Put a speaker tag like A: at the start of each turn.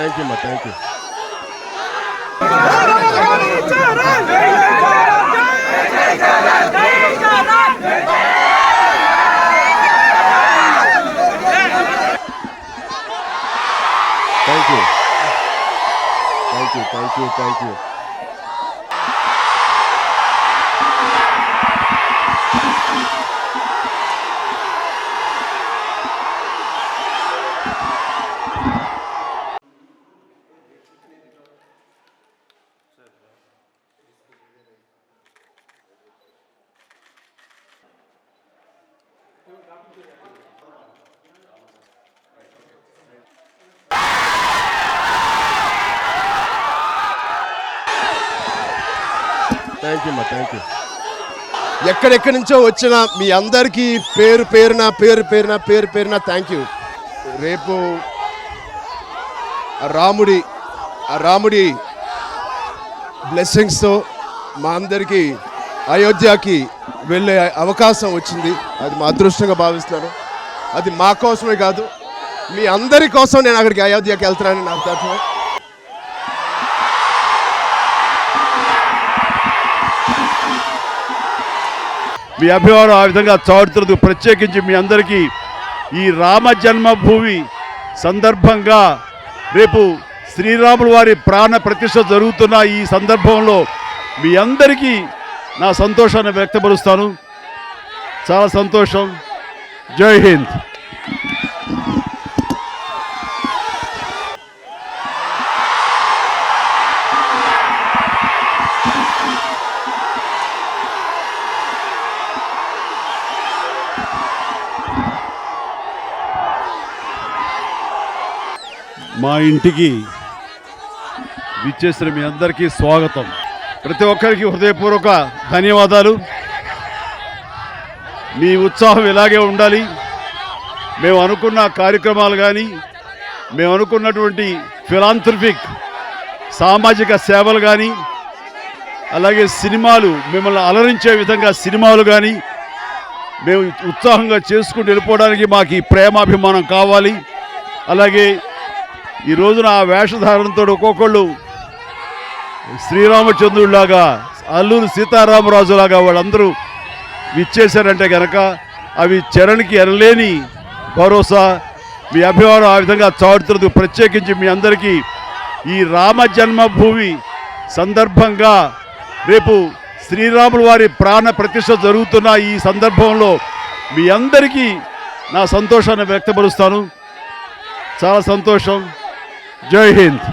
A: Thank you అమ్మా, thank you. Thank you, thank you, thank you, thank you. Thank you అమ్మా, thank you. ఎక్కడెక్కడి నుంచో వచ్చిన మీ అందరికీ పేరు పేరున థ్యాంక్ యూ. రేపు రాముడి బ్లెస్సింగ్స్తో మా అందరికీ అయోధ్యకి వెళ్ళే అవకాశం వచ్చింది. అది మా అదృష్టంగా భావిస్తున్నాను. అది మా కోసమే కాదు, మీ అందరి కోసం నేను అక్కడికి అయోధ్యకి వెళ్తున్నానని నాకు తరఫున.
B: మీ అభిమానం ఆ విధంగా చాటుతున్నందుకు ప్రత్యేకించి మీ అందరికీ ఈ రామ జన్మభూమి సందర్భంగా రేపు శ్రీరాముల వారి ప్రాణ ప్రతిష్ఠ జరుగుతున్న ఈ సందర్భంలో మీ అందరికీ నా సంతోషాన్ని వ్యక్తపరుస్తాను. చాలా సంతోషం. జై హింద్. మా ఇంటికి విచ్చేసిన మీ అందరికీ స్వాగతం. ప్రతి ఒక్కరికి హృదయపూర్వక ధన్యవాదాలు. మీ ఉత్సాహం ఇలాగే ఉండాలి. మేము అనుకున్న కార్యక్రమాలు కానీ, మేము అనుకున్నటువంటి ఫిలాంథ్రఫిక్ సామాజిక సేవలు కానీ, అలాగే సినిమాలు మిమ్మల్ని అలరించే విధంగా సినిమాలు కానీ మేము ఉత్సాహంగా చేసుకుంటూ వెళ్ళిపోవడానికి మాకు ఈ ప్రేమాభిమానం కావాలి. అలాగే ఈ రోజున ఆ వేషధారణతో ఒక్కొక్కళ్ళు శ్రీరామచంద్రుడిలాగా, అల్లూరి సీతారామరాజులాగా వాళ్ళందరూ విచ్చేశారంటే కనుక అవి చరణ్కి ఎనలేని భరోసా. మీ అభిమానం ఆ విధంగా చాటుతున్నందుకు ప్రత్యేకించి మీ అందరికీ ఈ రామ జన్మభూమి సందర్భంగా రేపు శ్రీరాముల వారి ప్రాణ ప్రతిష్ఠ జరుగుతున్న ఈ సందర్భంలో మీ అందరికీ నా సంతోషాన్ని వ్యక్తపరుస్తాను. చాలా సంతోషం. జై హింద్.